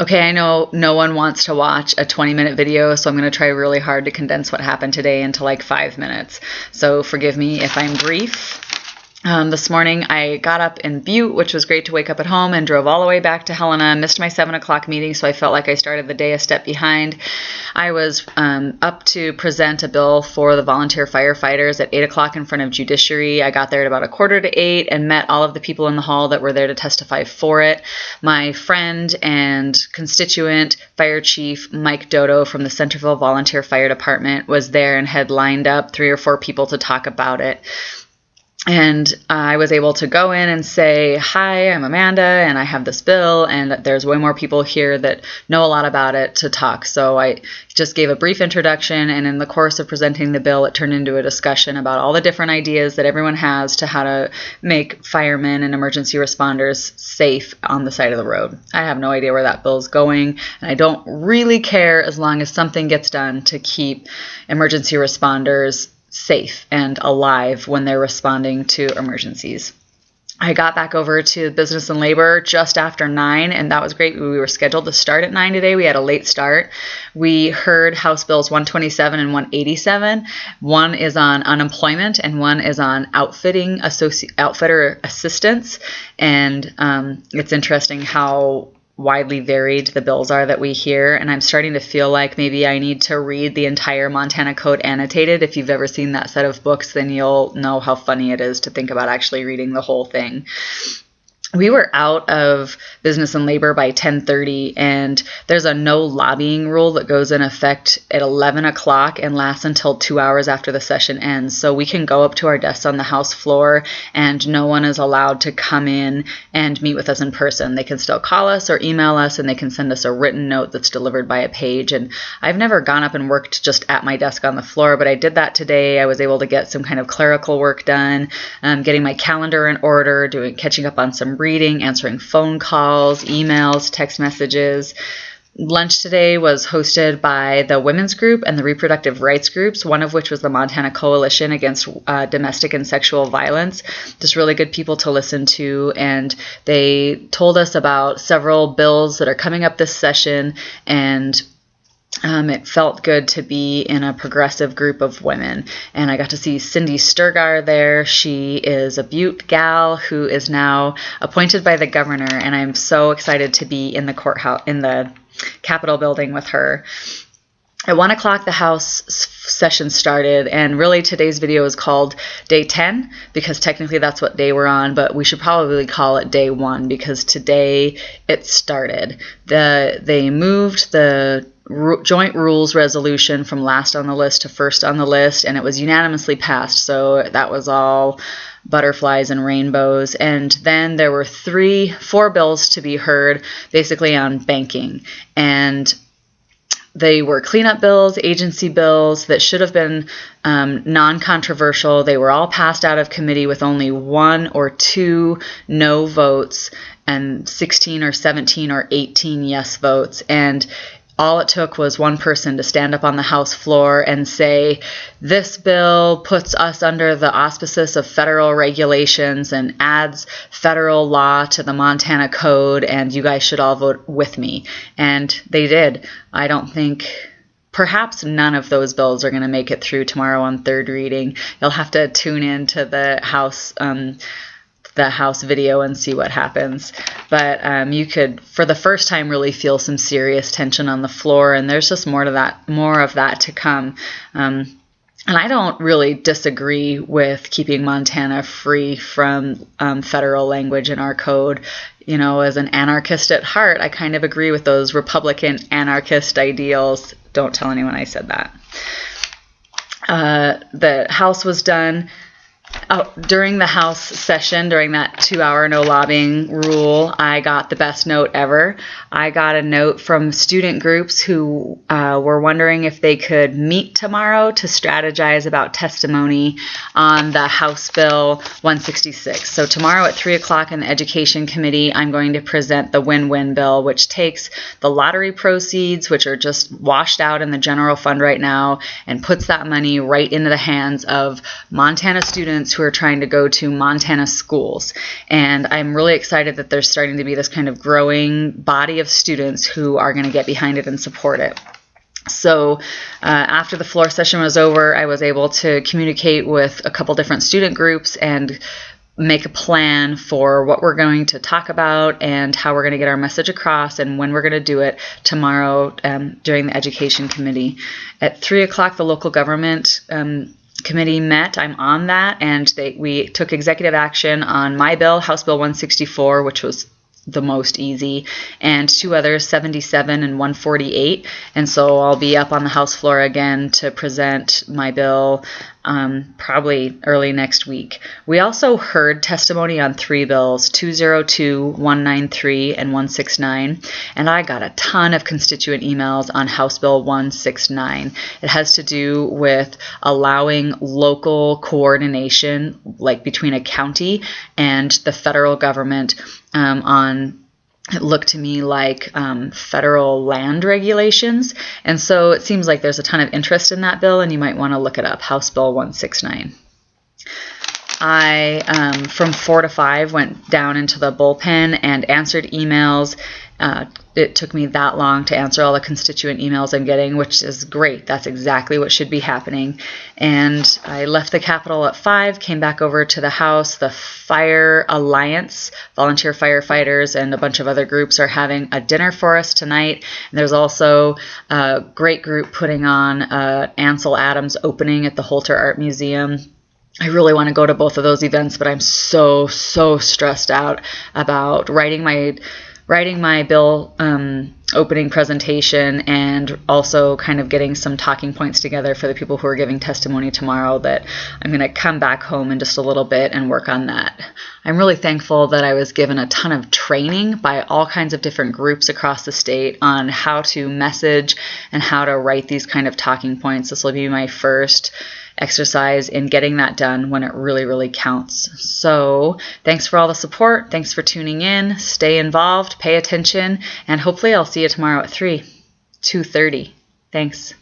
Okay, I know no one wants to watch a 20-minute video, so I'm going to try really hard to condense what happened today into like 5 minutes. So forgive me if I'm brief. This morning I got up in Butte, which was great to wake up at home, and drove all the way back to Helena. Missed my 7 o'clock meeting, so I felt like I started the day a step behind. I was up to present a bill for the volunteer firefighters at 8 o'clock in front of Judiciary. I got there at about 7:45 and met all of the people in the hall that were there to testify for it. My friend and constituent, Fire Chief Mike Dodo from the Centerville Volunteer Fire Department, was there and had lined up 3 or 4 people to talk about it. And I was able to go in and say, hi, I'm Amanda, and I have this bill, and there's way more people here that know a lot about it to talk. So I just gave a brief introduction, and in the course of presenting the bill, it turned into a discussion about all the different ideas that everyone has to how to make firemen and emergency responders safe on the side of the road. I have no idea where that bill is going, and I don't really care as long as something gets done to keep emergency responders safe and alive when they're responding to emergencies. I got back over to Business and Labor just after 9, and that was great. We were scheduled to start at 9 today. We had a late start. We heard House Bills 127 and 187. One is on unemployment, and one is on outfitter assistance. And it's interesting how widely varied the bills are that we hear, and I'm starting to feel like maybe I need to read the entire Montana Code annotated. If you've ever seen that set of books, then you'll know how funny it is to think about actually reading the whole thing. We were out of Business and Labor by 10:30, and there's a no lobbying rule that goes in effect at 11 o'clock and lasts until 2 hours after the session ends. So we can go up to our desks on the House floor, and no one is allowed to come in and meet with us in person. They can still call us or email us, and they can send us a written note that's delivered by a page. And I've never gone up and worked just at my desk on the floor, but I did that today. I was able to get some kind of clerical work done, getting my calendar in order, catching up on some reading, answering phone calls, emails, text messages. Lunch today was hosted by the women's group and the reproductive rights groups, one of which was the Montana Coalition Against Domestic and Sexual Violence. Just really good people to listen to, and they told us about several bills that are coming up this session, and it felt good to be in a progressive group of women. And I got to see Cindy Sturgar there. She is a Butte gal who is now appointed by the governor, and I'm so excited to be in the courthouse, in the Capitol building with her. At 1 o'clock, the House session started, and really today's video is called Day 10 because technically that's what day we're on, but we should probably call it Day 1 because today it started. They moved the joint rules resolution from last on the list to first on the list, and it was unanimously passed, so that was all butterflies and rainbows. And then there were 4 bills to be heard basically on banking, and they were cleanup bills, agency bills that should have been non-controversial. They were all passed out of committee with only 1 or 2 no votes and 16 or 17 or 18 yes votes. And all it took was one person to stand up on the House floor and say, this bill puts us under the auspices of federal regulations and adds federal law to the Montana Code, and you guys should all vote with me. And they did. I don't think, perhaps none of those bills are going to make it through tomorrow on third reading. You'll have to tune in to the House video and see what happens. But you could, for the first time, really feel some serious tension on the floor, and there's just more of that to come. And I don't really disagree with keeping Montana free from federal language in our code. You know, as an anarchist at heart, I kind of agree with those Republican anarchist ideals. Don't tell anyone I said that. The House was done. During the House session, during that 2-hour no lobbying rule, I got the best note ever. I got a note from student groups who were wondering if they could meet tomorrow to strategize about testimony on the House Bill 166. So tomorrow at 3 o'clock in the Education Committee, I'm going to present the win-win bill, which takes the lottery proceeds, which are just washed out in the general fund right now, and puts that money right into the hands of Montana students students who are trying to go to Montana schools. And I'm really excited that there's starting to be this kind of growing body of students who are going to get behind it and support it. So after the floor session was over, I was able to communicate with a couple different student groups and make a plan for what we're going to talk about and how we're going to get our message across and when we're going to do it tomorrow during the education committee. At 3 o'clock, the local government committee met. I'm on that, and we took executive action on my bill, House Bill 164, which was the most easy, and 2 others, 77 and 148. And so I'll be up on the House floor again to present my bill probably early next week. We also heard testimony on 3 bills, 202, 193, and 169, and I got a ton of constituent emails on House Bill 169. It has to do with allowing local coordination, like between a county and the federal government it looked to me like federal land regulations. And so it seems like there's a ton of interest in that bill, and you might want to look it up, House Bill 169. I, from 4 to 5, went down into the bullpen and answered emails. It took me that long to answer all the constituent emails I'm getting, which is great. That's exactly what should be happening. And I left the Capitol at 5, came back over to the House. The Fire Alliance, volunteer firefighters, and a bunch of other groups are having a dinner for us tonight. And there's also a great group putting on Ansel Adams opening at the Holter Art Museum. I really want to go to both of those events, but I'm so stressed out about writing my bill opening presentation and also kind of getting some talking points together for the people who are giving testimony tomorrow, that I'm going to come back home in just a little bit and work on that. I'm really thankful that I was given a ton of training by all kinds of different groups across the state on how to message and how to write these kind of talking points. This will be my first exercise in getting that done when it really counts. So thanks for all the support. Thanks for tuning in. Stay involved, pay attention, and hopefully I'll see you tomorrow at 2:30. Thanks.